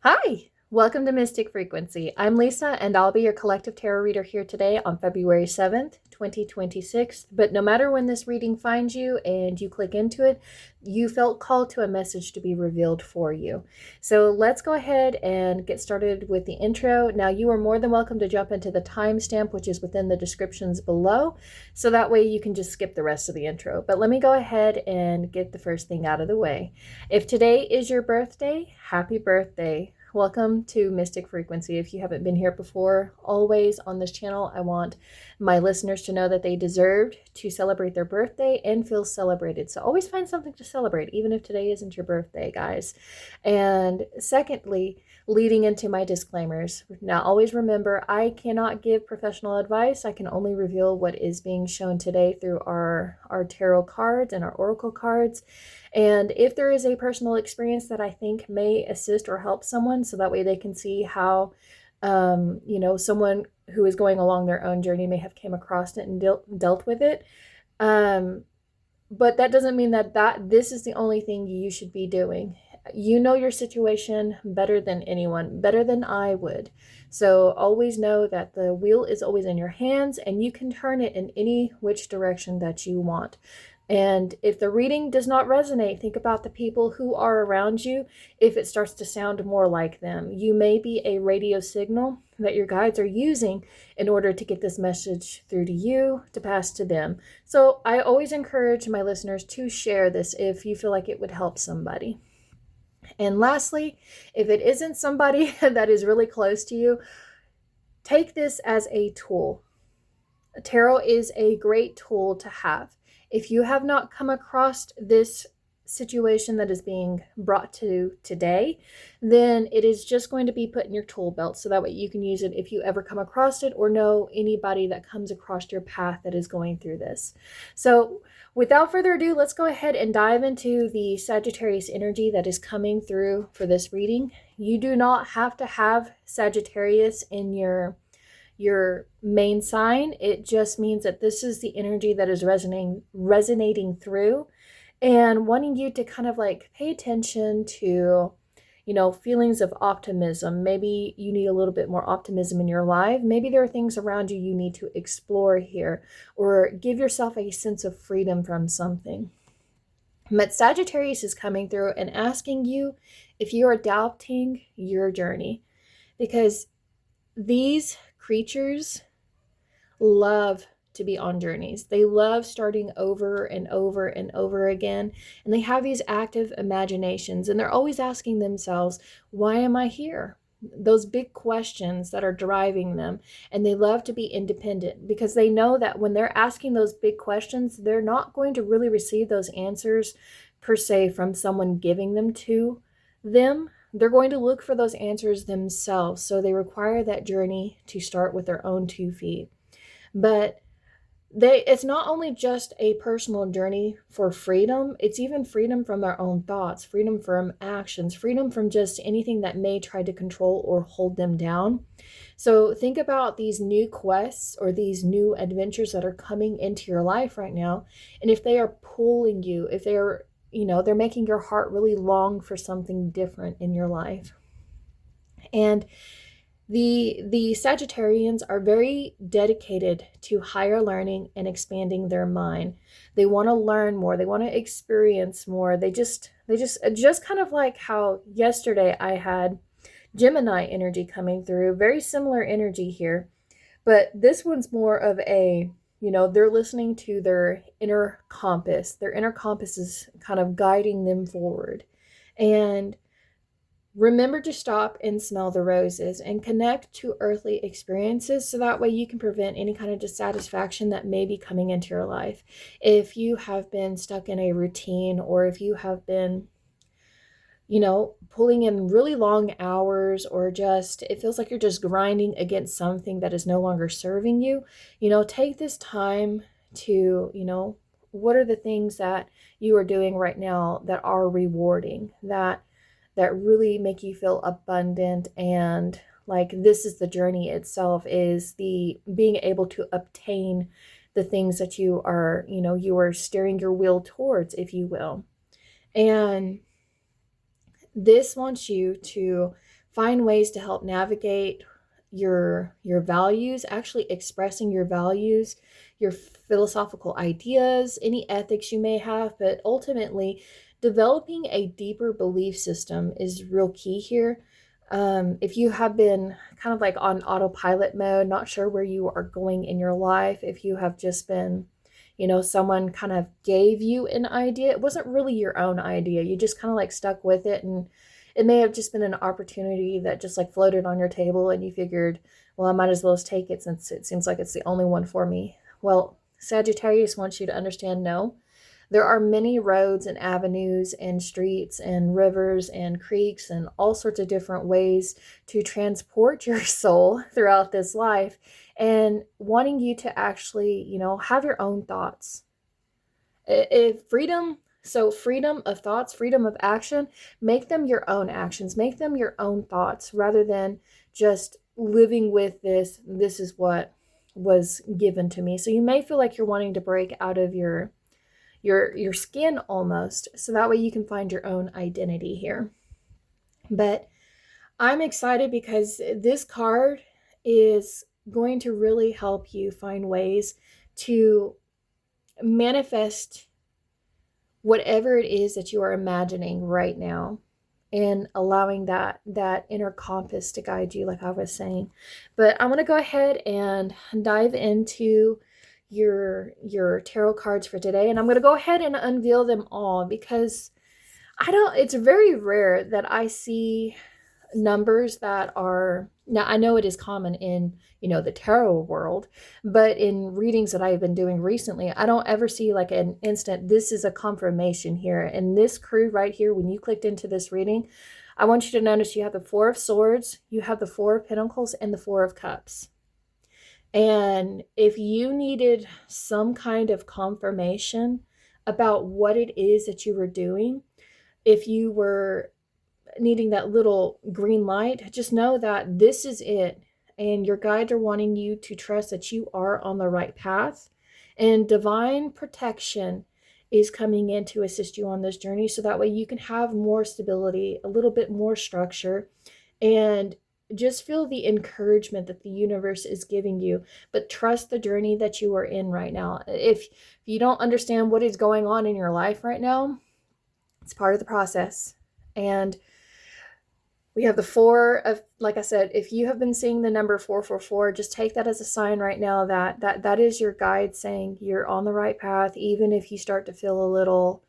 Hi, welcome to Mystic Frequency. I'm Lisa, and I'll be your collective tarot reader here today on February 7th, 2026. But no matter when this reading finds you and you click into it, you felt called to a message to be revealed for you. So let's go ahead and get started with the intro. Now, you are more than welcome to jump into the timestamp, which is within the descriptions below, so that way you can just skip the rest of the intro. But let me go ahead and get the first thing out of the way. If today is your birthday, happy birthday. Welcome to Mystic Frequency. If you haven't been here before, always on this channel, I want my listeners to know that they deserved to celebrate their birthday and feel celebrated. So always find something to celebrate, even if today isn't your birthday, guys. And secondly, leading into my disclaimers. Now, always remember, I cannot give professional advice. I can only reveal what is being shown today through our tarot cards and our oracle cards. And if there is a personal experience that I think may assist or help someone, so that way they can see how, someone who is going along their own journey may have came across it and dealt with it. But that doesn't mean that this is the only thing you should be doing. You know your situation better than anyone, better than I would. So always know that the wheel is always in your hands and you can turn it in any which direction that you want. And if the reading does not resonate, think about the people who are around you. If it starts to sound more like them, you may be a radio signal that your guides are using in order to get this message through to you, to pass to them. So I always encourage my listeners to share this if you feel like it would help somebody. And lastly, if it isn't somebody that is really close to you, take this as a tool. Tarot is a great tool to have. If you have not come across this situation that is being brought to today, then it is just going to be put in your tool belt so that way you can use it if you ever come across it or know anybody that comes across your path that is going through this. So without further ado, let's go ahead and dive into the Sagittarius energy that is coming through for this reading. You do not have to have Sagittarius in your main sign. It just means that this is the energy that is resonating through and wanting you to kind of like pay attention to, feelings of optimism. Maybe you need a little bit more optimism in your life. Maybe there are things around you need to explore here, or give yourself a sense of freedom from something. But Sagittarius is coming through and asking you if you are doubting your journey, because these creatures love to be on journeys. They love starting over and over and over again. And they have these active imaginations. And they're always asking themselves, why am I here? Those big questions that are driving them. And they love to be independent because they know that when they're asking those big questions, they're not going to really receive those answers per se from someone giving them to them. They're going to look for those answers themselves. So they require that journey to start with their own 2 feet. But it's not only just a personal journey for freedom, it's even freedom from their own thoughts, freedom from actions, freedom from just anything that may try to control or hold them down. So think about these new quests or these new adventures that are coming into your life right now. And if they are pulling you, if they're they're making your heart really long for something different in your life. And the Sagittarians are very dedicated to higher learning and expanding their mind. They want to learn more. They want to experience more. They just kind of like how yesterday I had Gemini energy coming through. Very similar energy here. But this one's more of a, they're listening to their inner compass. Their inner compass is kind of guiding them forward. And remember to stop and smell the roses and connect to earthly experiences so that way you can prevent any kind of dissatisfaction that may be coming into your life. If you have been stuck in a routine, or if you have been, pulling in really long hours, or just it feels like you're just grinding against something that is no longer serving you, take this time to, what are the things that you are doing right now that are rewarding, that really make you feel abundant, and like this is the journey itself, is the being able to obtain the things that you are, you are steering your wheel towards, if you will. And this wants you to find ways to help navigate your values, actually expressing your values, your philosophical ideas, any ethics you may have, but ultimately developing a deeper belief system is real key here. If you have been kind of like on autopilot mode, not sure where you are going in your life, if you have just been, someone kind of gave you an idea, it wasn't really your own idea, you just kind of like stuck with it, and it may have just been an opportunity that just like floated on your table and you figured, well, I might as well just take it since it seems like it's the only one for me. Well, Sagittarius wants you to understand, no, there are many roads and avenues and streets and rivers and creeks and all sorts of different ways to transport your soul throughout this life, and wanting you to actually, have your own thoughts. If freedom, so freedom of thoughts, freedom of action, make them your own actions, make them your own thoughts rather than just living with this is what was given to me. So you may feel like you're wanting to break out of your skin almost, so that way you can find your own identity here. But I'm excited because this card is going to really help you find ways to manifest whatever it is that you are imagining right now, and allowing that inner compass to guide you, like I was saying. But I want to go ahead and dive into your tarot cards for today, and I'm going to go ahead and unveil them all, because it's very rare that I see numbers that are, now I know it is common in the tarot world, but in readings that I've been doing recently, I don't ever see like an instant, this is a confirmation here. And this crew right here, when you clicked into this reading, I want you to notice you have the Four of Swords, you have the Four of Pentacles, and the Four of Cups. And if you needed some kind of confirmation about what it is that you were doing, if you were needing that little green light, just know that this is it. And your guides are wanting you to trust that you are on the right path. And divine protection is coming in to assist you on this journey, so that way you can have more stability, a little bit more structure, and just feel the encouragement that the universe is giving you. But trust the journey that you are in right now. If you don't understand what is going on in your life right now, it's part of the process. And we have the Four of, like I said, if you have been seeing the number 444, just take that as a sign right now that is your guide saying you're on the right path, even if you start to feel a little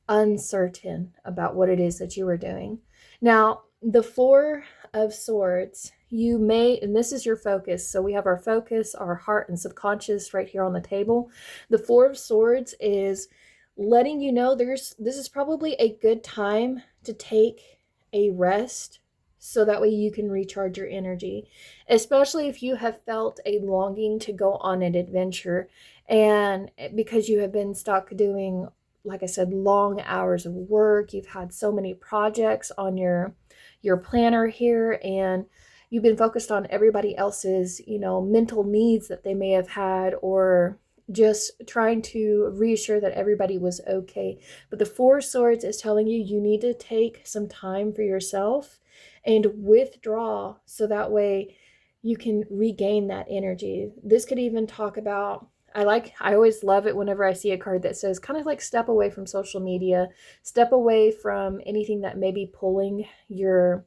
uncertain about what it is that you are doing. Now, the Four of Swords, you may, and this is your focus. So we have our focus, our heart, and subconscious right here on the table. The Four of Swords is letting you know this is probably a good time to take a rest, so that way you can recharge your energy, especially if you have felt a longing to go on an adventure, and because you have been stuck doing, like I said, long hours of work. You've had so many projects on your planner here, and you've been focused on everybody else's, mental needs that they may have had, or just trying to reassure that everybody was okay. But the Four of Swords is telling you you need to take some time for yourself and withdraw, so that way you can regain that energy. This could even talk about, I always love it whenever I see a card that says kind of like step away from social media, step away from anything that may be pulling your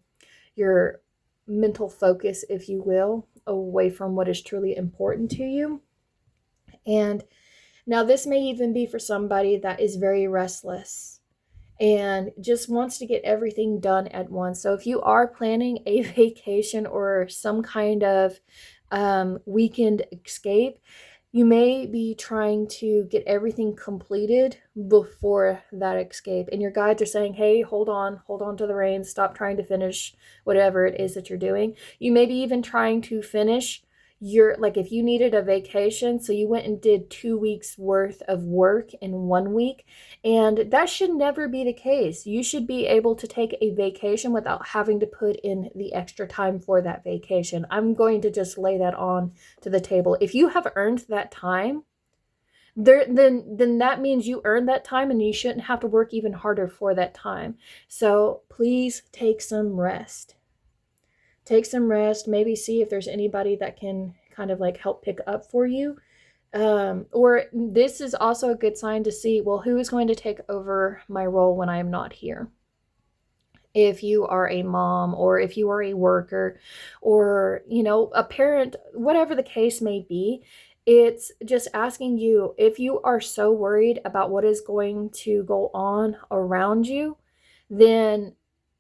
mental focus, if you will, away from what is truly important to you. And now this may even be for somebody that is very restless and just wants to get everything done at once. So if you are planning a vacation or some kind of weekend escape, you may be trying to get everything completed before that escape. And your guides are saying, hey, hold on to the reins. Stop trying to finish whatever it is that you're doing. You may be even trying to finish like if you needed a vacation, so you went and did 2 weeks worth of work in 1 week, and that should never be the case. You should be able to take a vacation without having to put in the extra time for that vacation. I'm going to just lay that on to the table. If you have earned that time, then that means you earned that time, and you shouldn't have to work even harder for that time. So please take some rest. take some rest, maybe see if there's anybody that can kind of like help pick up for you. Or this is also a good sign to see, well, who is going to take over my role when I am not here? If you are a mom, or if you are a worker, or, a parent, whatever the case may be, it's just asking you, if you are so worried about what is going to go on around you, then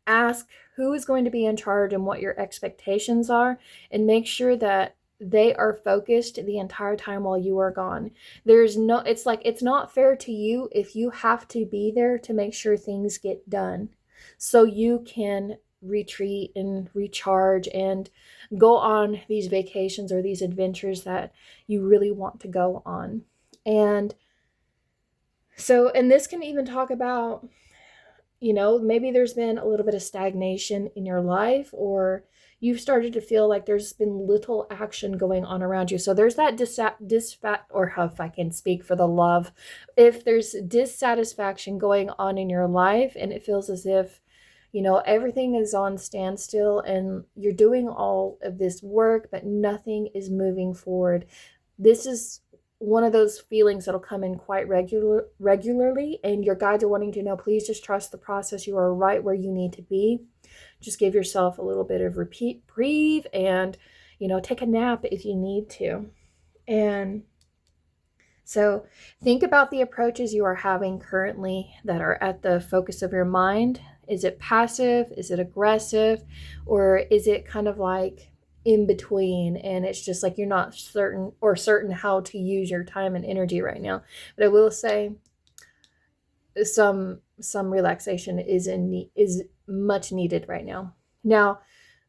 ask who is going to be in charge and what your expectations are, and make sure that they are focused the entire time while you are gone. It's like, it's not fair to you if you have to be there to make sure things get done so you can retreat and recharge and go on these vacations or these adventures that you really want to go on. And this can even talk about, maybe there's been a little bit of stagnation in your life, or you've started to feel like there's been little action going on around you. So there's that or how, if I can speak for the love, if there's dissatisfaction going on in your life and it feels as if, everything is on standstill and you're doing all of this work, but nothing is moving forward. This is one of those feelings that'll come in quite regularly, and your guides are wanting to know, please just trust the process. You are right where you need to be. Just give yourself a little bit of reprieve and, take a nap if you need to. And so think about the approaches you are having currently that are at the focus of your mind. Is it passive? Is it aggressive? Or is it kind of like in between, and it's just like you're not certain how to use your time and energy right now? But I will say some relaxation is much needed right now. Now,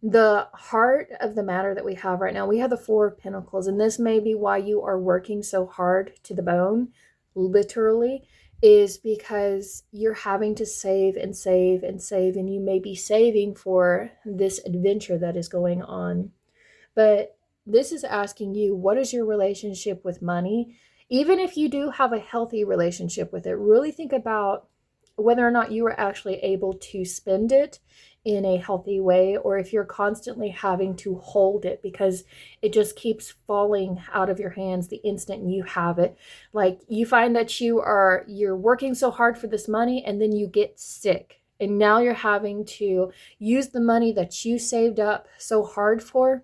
the heart of the matter that we have right now, we have the Four of Pentacles, and this may be why you are working so hard to the bone, literally, is because you're having to save and save and save, and you may be saving for this adventure that is going on. But this is asking you, what is your relationship with money? Even if you do have a healthy relationship with it, really think about whether or not you are actually able to spend it in a healthy way, or if you're constantly having to hold it because it just keeps falling out of your hands the instant you have it. Like, you find that you're working so hard for this money, and then you get sick, and now you're having to use the money that you saved up so hard for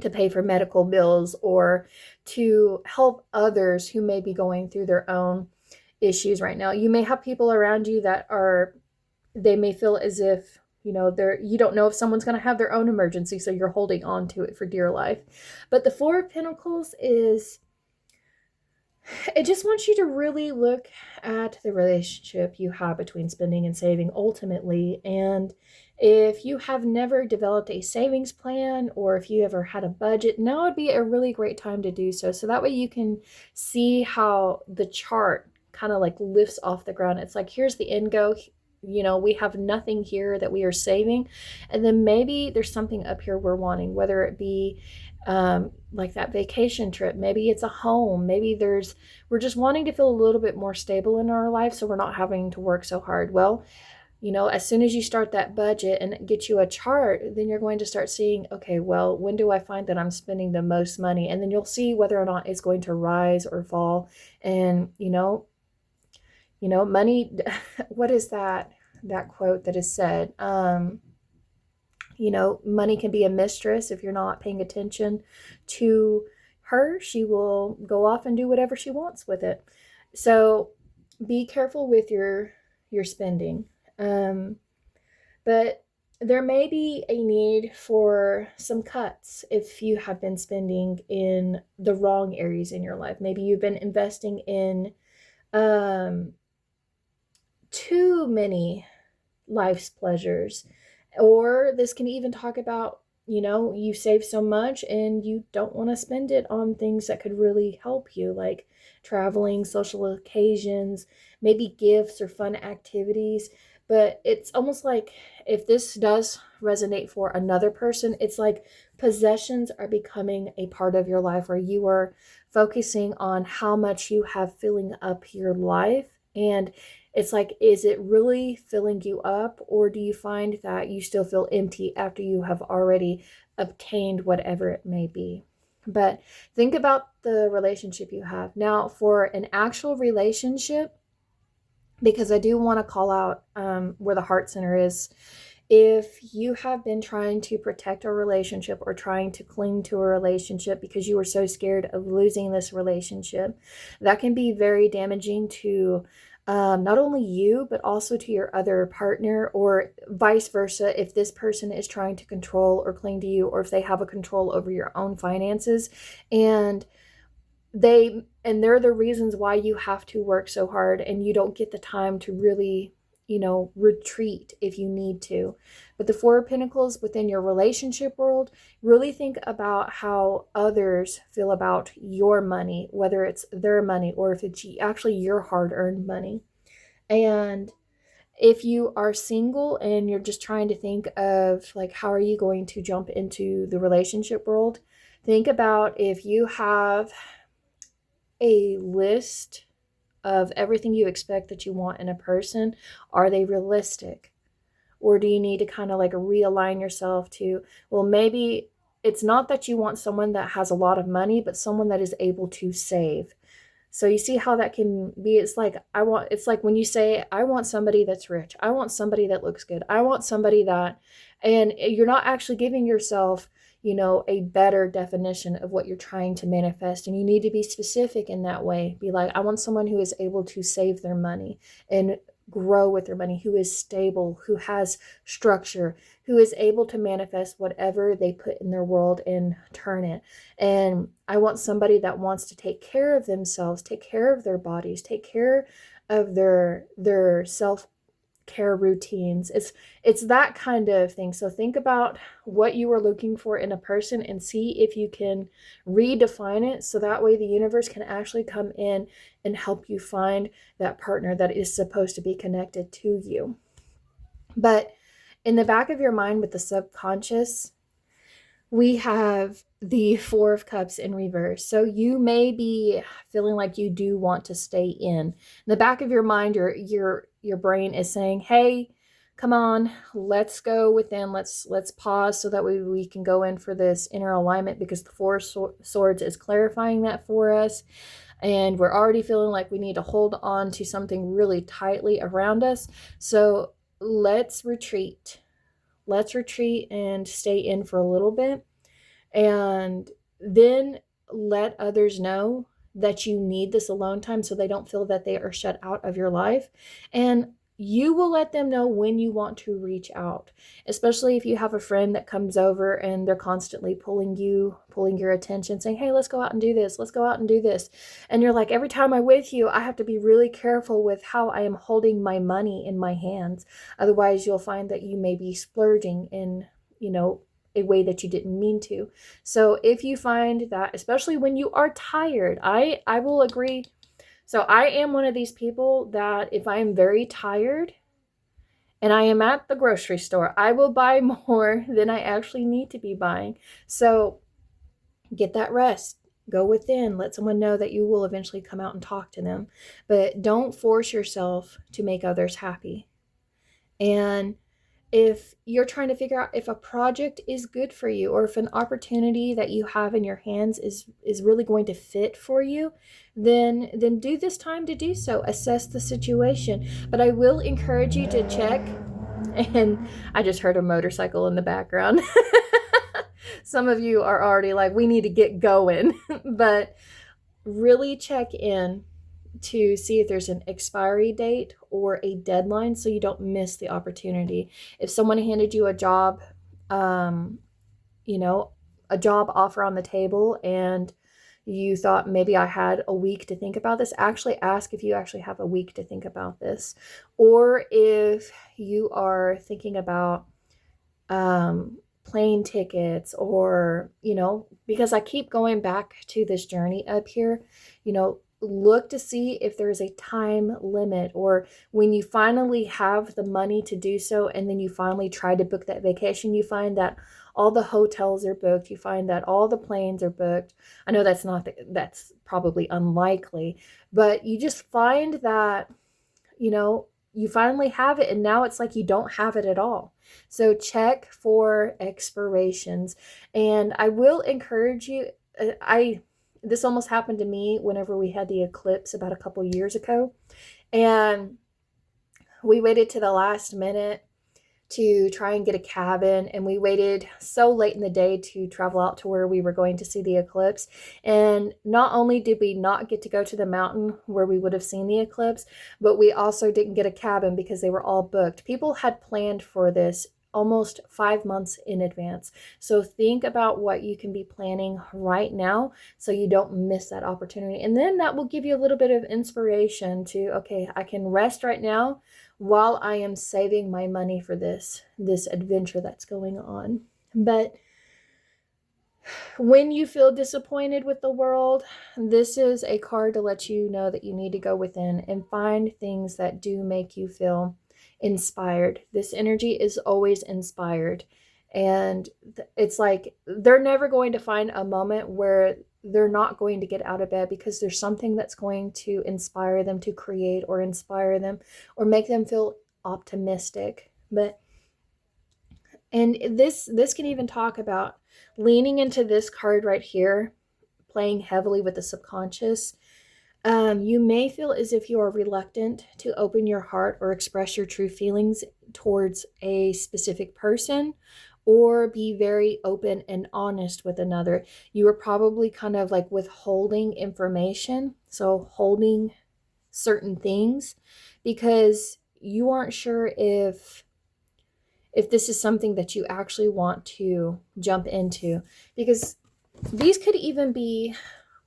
to pay for medical bills or to help others who may be going through their own issues right now. You may have people around you that they may feel as if, you don't know if someone's going to have their own emergency, so you're holding on to it for dear life. But the Four of Pentacles it just wants you to really look at the relationship you have between spending and saving ultimately. And if you have never developed a savings plan, or if you ever had a budget, now would be a really great time to do so. So that way you can see how the chart kind of like lifts off the ground. It's like, here's the end goal. We have nothing here that we are saving. And then maybe there's something up here we're wanting, whether it be like that vacation trip. Maybe it's a home. Maybe we're just wanting to feel a little bit more stable in our life, so we're not having to work so hard. Well, as soon as you start that budget and get you a chart, then you're going to start seeing, okay, well, when do I find that I'm spending the most money? And then you'll see whether or not it's going to rise or fall. And, money, what is that quote that is said? Money can be a mistress. If you're not paying attention to her, she will go off and do whatever she wants with it. So be careful with your spending. But there may be a need for some cuts if you have been spending in the wrong areas in your life. Maybe you've been investing in too many life's pleasures. Or this can even talk about, you save so much and you don't want to spend it on things that could really help you, like traveling, social occasions, maybe gifts or fun activities. But it's almost like, if this does resonate for another person, it's like possessions are becoming a part of your life, where you are focusing on how much you have filling up your life. And It's like, is it really filling you up, or do you find that you still feel empty after you have already obtained whatever it may be? But think about the relationship you have. Now, for an actual relationship, because I do want to call out where the heart center is. If you have been trying to protect a relationship or trying to cling to a relationship because you are so scared of losing this relationship, that can be very damaging to not only you, but also to your other partner, or vice versa. If this person is trying to control or cling to you, or if they have a control over your own finances, and they're the reasons why you have to work so hard and you don't get the time to really, retreat if you need to. But the Four of Pentacles within your relationship world, really think about how others feel about your money, whether it's their money or if it's actually your hard-earned money. And if you are single and you're just trying to think of like, how are you going to jump into the relationship world, think about if you have a list of everything you expect that you want in a person. Are they realistic? Or do you need to kind of like realign yourself to, well, maybe it's not that you want someone that has a lot of money, but someone that is able to save. So you see how that can be. It's like when you say, I want somebody that's rich. I want somebody that looks good. I want somebody that, and you're not actually giving yourself, a better definition of what you're trying to manifest. And you need to be specific in that way. Be like, I want someone who is able to save their money and grow with their money, who is stable, who has structure, who is able to manifest whatever they put in their world and turn it. And I want somebody that wants to take care of themselves, take care of their bodies, take care of their self care routines. It's that kind of thing. So think about what you are looking for in a person and see if you can redefine it, so that way the universe can actually come in and help you find that partner that is supposed to be connected to you. But in the back of your mind with the subconscious, we have the Four of Cups in reverse. So you may be feeling like you do want to stay in the back of your mind. Your brain is saying, hey, come on, let's go within. Let's pause so that we can go in for this inner alignment, because the Four of Swords is clarifying that for us. And we're already feeling like we need to hold on to something really tightly around us. So let's retreat. Let's retreat and stay in for a little bit, and then let others know that you need this alone time, so they don't feel that they are shut out of your life. And you will let them know when you want to reach out, especially if you have a friend that comes over and they're constantly pulling your attention, saying, hey, let's go out and do this. Let's go out and do this. And you're like, every time I'm with you, I have to be really careful with how I am holding my money in my hands. Otherwise, you'll find that you may be splurging in, a way that you didn't mean to. So if you find that, especially when you are tired, I will agree. So I am one of these people that if I am very tired and I am at the grocery store, I will buy more than I actually need to be buying. So get that rest. Go within. Let someone know that you will eventually come out and talk to them. But don't force yourself to make others happy. And if you're trying to figure out if a project is good for you, or if an opportunity that you have in your hands is really going to fit for you, then do this time to do so. Assess the situation. But I will encourage you to check. And I just heard a motorcycle in the background. Some of you are already like, we need to get going. But really check in to see if there's an expiry date or a deadline, so you don't miss the opportunity. If someone handed you a job, a job offer on the table, and you thought, maybe I had a week to think about this, actually ask if you actually have a week to think about this. Or if you are thinking about plane tickets, or, because I keep going back to this journey up here, look to see if there's a time limit, or when you finally have the money to do so, and then you finally try to book that vacation, you find that all the hotels are booked, you find that all the planes are booked. I know that's probably unlikely, but you just find that you finally have it, and now it's like you don't have it at all. So check for expirations. And I will encourage you, this almost happened to me whenever we had the eclipse about a couple years ago. And we waited to the last minute to try and get a cabin, and we waited so late in the day to travel out to where we were going to see the eclipse. And not only did we not get to go to the mountain where we would have seen the eclipse, but we also didn't get a cabin because they were all booked. People had planned for this almost 5 months in advance. So think about what you can be planning right now so you don't miss that opportunity. And then that will give you a little bit of inspiration to, okay, I can rest right now while I am saving my money for this adventure that's going on. But when you feel disappointed with the world, this is a card to let you know that you need to go within and find things that do make you feel inspired. This energy is always inspired. And it's like they're never going to find a moment where they're not going to get out of bed because there's something that's going to inspire them to create or inspire them or make them feel optimistic. And this can even talk about leaning into this card right here, playing heavily with the subconscious. You may feel as if you are reluctant to open your heart or express your true feelings towards a specific person, or be very open and honest with another. You are probably kind of like withholding information, so holding certain things because you aren't sure if this is something that you actually want to jump into, because these could even be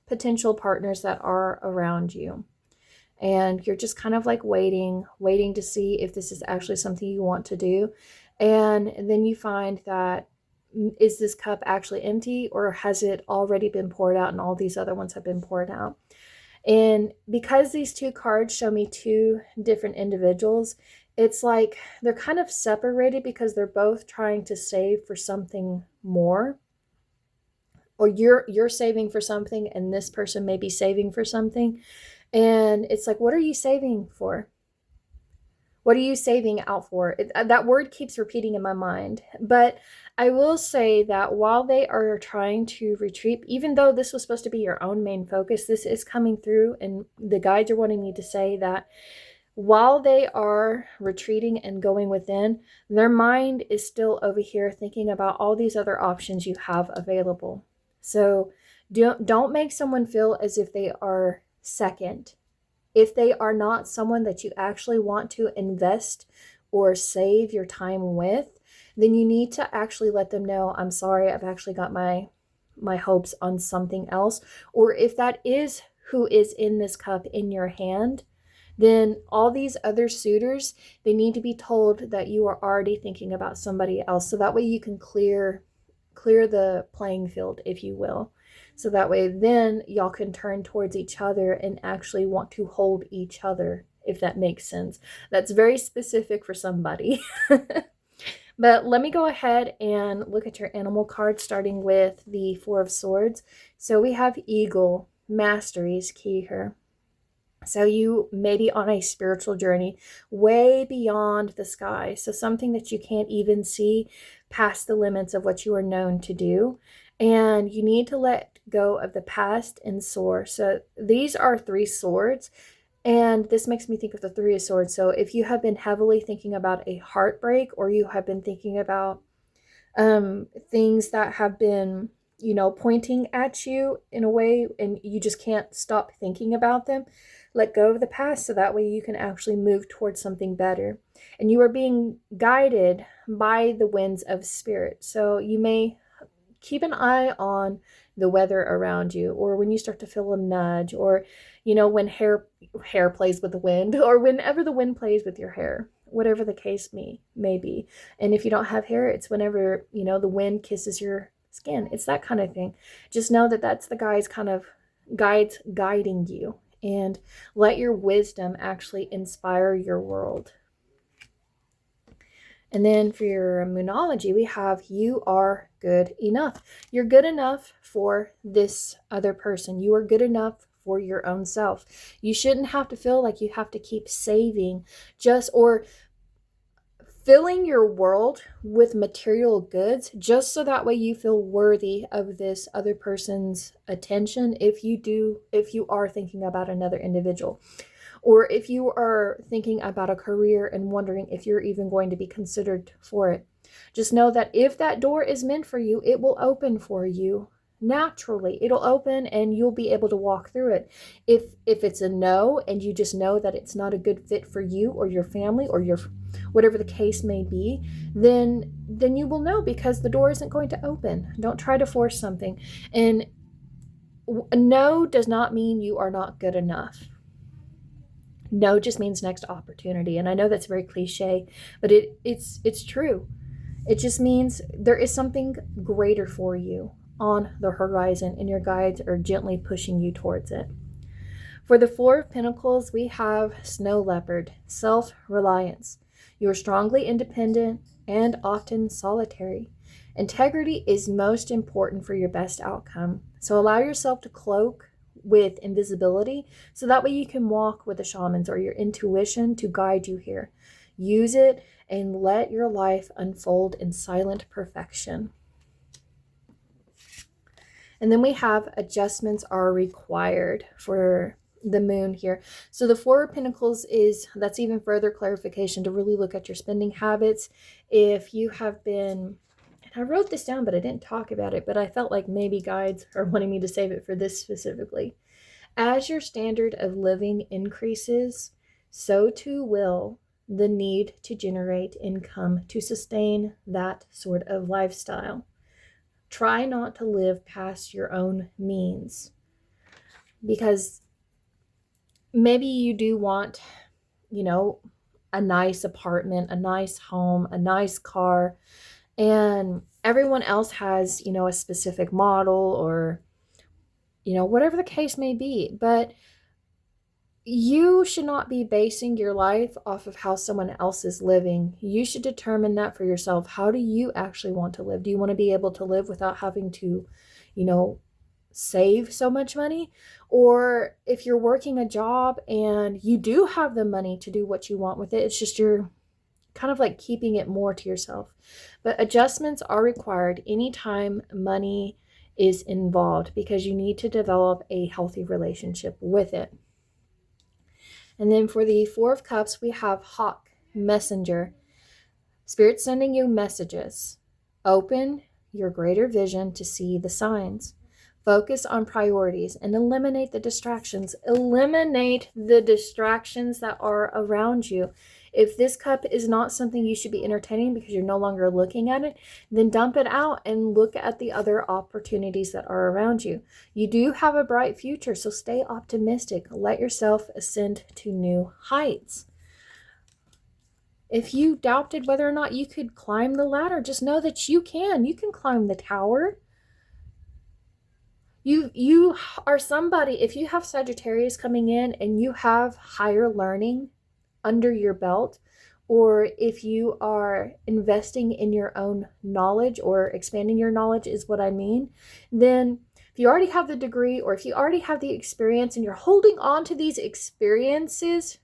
potential partners that are around you. And you're just kind of like waiting to see if this is actually something you want to do. And then you find that, is this cup actually empty, or has it already been poured out and all these other ones have been poured out? And because these two cards show me two different individuals, it's like they're kind of separated because they're both trying to save for something more. Or you're saving for something and this person may be saving for something. And it's like, what are you saving for? What are you saving out for? That word keeps repeating in my mind. But I will say that while they are trying to retreat, even though this was supposed to be your own main focus, this is coming through, and the guides are wanting me to say that while they are retreating and going within, their mind is still over here thinking about all these other options you have available. So don't make someone feel as if they are second. If they are not someone that you actually want to invest or save your time with, then you need to actually let them know, I'm sorry, I've actually got my hopes on something else. Or if that is who is in this cup in your hand, then all these other suitors, they need to be told that you are already thinking about somebody else. So that way you can clear the playing field, if you will. So that way then y'all can turn towards each other and actually want to hold each other, if that makes sense. That's very specific for somebody. But let me go ahead and look at your animal card, starting with the Four of Swords. So we have Eagle. Mastery is key here. So you may be on a spiritual journey way beyond the sky. So something that you can't even see past the limits of what you are known to do. And you need to let go of the past and soar. So these are three swords. And this makes me think of the Three of Swords. So if you have been heavily thinking about a heartbreak, or you have been thinking about things that have been, pointing at you in a way, and you just can't stop thinking about them, let go of the past so that way you can actually move towards something better. And you are being guided by the winds of spirit. So you may keep an eye on the weather around you, or when you start to feel a nudge, or when hair plays with the wind, or whenever the wind plays with your hair, whatever the case may be. And if you don't have hair, it's whenever the wind kisses your skin. It's that kind of thing. Just know that that's the guides guiding you, and let your wisdom actually inspire your world. And then for your Moonology, we have you are good enough. You're good enough for this other person. You are good enough for your own self. You shouldn't have to feel like you have to keep saving or filling your world with material goods just so that way you feel worthy of this other person's attention. If you are thinking about another individual, or if you are thinking about a career and wondering if you're even going to be considered for it, just know that if that door is meant for you, it will open for you naturally. It'll open and you'll be able to walk through it. If it's a no and you just know that it's not a good fit for you or your family or your whatever the case may be, then you will know, because the door isn't going to open. Don't try to force something. And no does not mean you are not good enough. No just means next opportunity. And I know that's very cliche, but it's true. It just means there is something greater for you on the horizon, and your guides are gently pushing you towards it. For the Four of Pentacles, we have Snow Leopard, self-reliance. You are strongly independent and often solitary. Integrity is most important for your best outcome. So allow yourself to cloak with invisibility so that way you can walk with the shamans or your intuition to guide you here. Use it and let your life unfold in silent perfection. And then we have adjustments are required for the moon here. So the Four of Pentacles that's even further clarification to really look at your spending habits. If you have been, and I wrote this down, but I didn't talk about it, but I felt like maybe guides are wanting me to save it for this specifically. As your standard of living increases, so too will the need to generate income to sustain that sort of lifestyle. Try not to live past your own means, because maybe you do want, a nice apartment, a nice home, a nice car, and everyone else has, a specific model or, whatever the case may be. But you should not be basing your life off of how someone else is living. You should determine that for yourself. How do you actually want to live? Do you want to be able to live without having to, save so much money? Or if you're working a job and you do have the money to do what you want with it, it's just you're kind of like keeping it more to yourself. But adjustments are required anytime money is involved, because you need to develop a healthy relationship with it. And then for the Four of Cups, we have Hawk, messenger. Spirit sending you messages. Open your greater vision to see the signs. Focus on priorities and eliminate the distractions. Eliminate the distractions that are around you. If this cup is not something you should be entertaining because you're no longer looking at it, then dump it out and look at the other opportunities that are around you. You do have a bright future, so stay optimistic. Let yourself ascend to new heights. If you doubted whether or not you could climb the ladder, just know that you can. You can climb the tower. You are somebody, if you have Sagittarius coming in and you have higher learning under your belt, or if you are investing in your own knowledge or expanding your knowledge is what I mean, then if you already have the degree or if you already have the experience and you're holding on to these experiences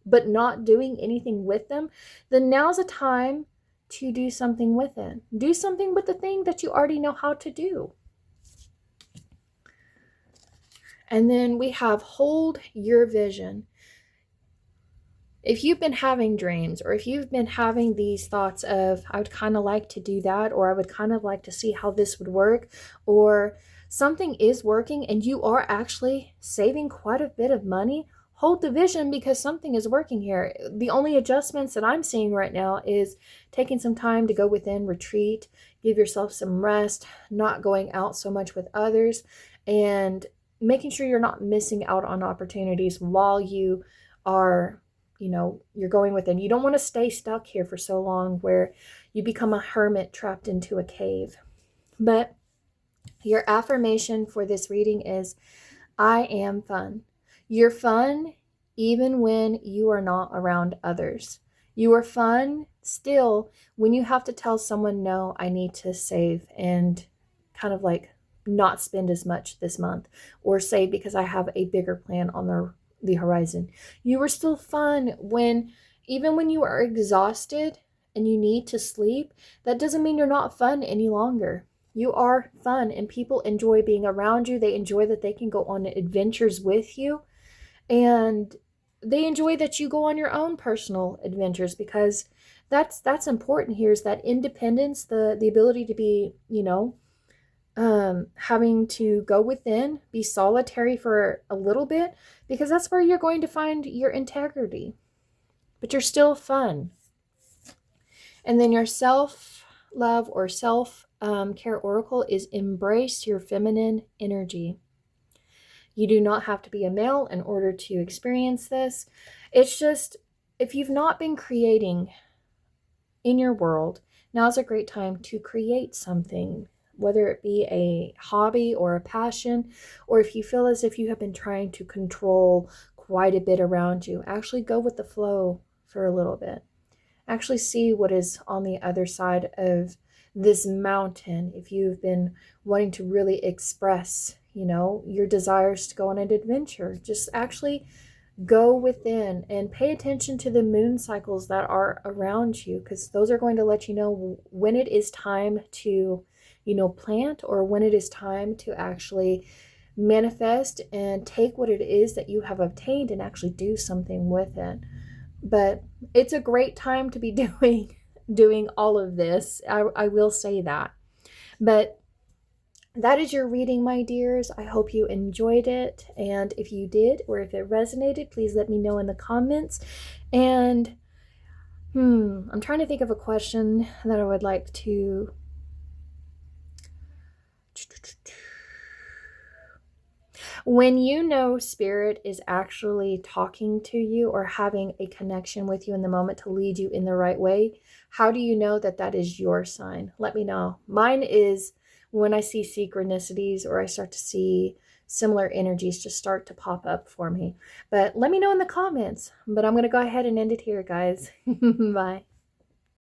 but not doing anything with them, then now's a time to do something with it. Do something with the thing that you already know how to do. And then we have hold your vision. If you've been having dreams, or if you've been having these thoughts of, I would kind of like to do that, or I would kind of like to see how this would work, or something is working and you are actually saving quite a bit of money, hold the vision, because something is working here. The only adjustments that I'm seeing right now is taking some time to go within, retreat, give yourself some rest, not going out so much with others, and making sure you're not missing out on opportunities while you are, you're going within. You don't want to stay stuck here for so long where you become a hermit trapped into a cave. But your affirmation for this reading is, I am fun. You're fun even when you are not around others. You are fun still when you have to tell someone, no, I need to save, and kind of like not spend as much this month, or save because I have a bigger plan on the horizon. You are still fun even when you are exhausted and you need to sleep. That doesn't mean you're not fun any longer. You are fun, and people enjoy being around you. They enjoy that they can go on adventures with you, and they enjoy that you go on your own personal adventures, because that's important here, is that independence, the ability to be, having to go within, be solitary for a little bit, because that's where you're going to find your integrity, but you're still fun. And then your self love or self care oracle is embrace your feminine energy. You do not have to be a male in order to experience this. It's just, if you've not been creating in your world, now's a great time to create something, whether it be a hobby or a passion, or if you feel as if you have been trying to control quite a bit around you, actually go with the flow for a little bit. Actually see what is on the other side of this mountain. If you've been wanting to really express, your desires to go on an adventure, just actually go within and pay attention to the moon cycles that are around you, because those are going to let you know when it is time to, plant, or when it is time to actually manifest and take what it is that you have obtained and actually do something with it. But it's a great time to be doing all of this. I will say that. But that is your reading, my dears. I hope you enjoyed it. And if you did, or if it resonated, please let me know in the comments. And I'm trying to think of a question that I would like to... When you know Spirit is actually talking to you or having a connection with you in the moment to lead you in the right way, how do you know that that is your sign? Let me know. Mine is when I see synchronicities, or I start to see similar energies just start to pop up for me. But let me know in the comments. But I'm going to go ahead and end it here, guys. Bye.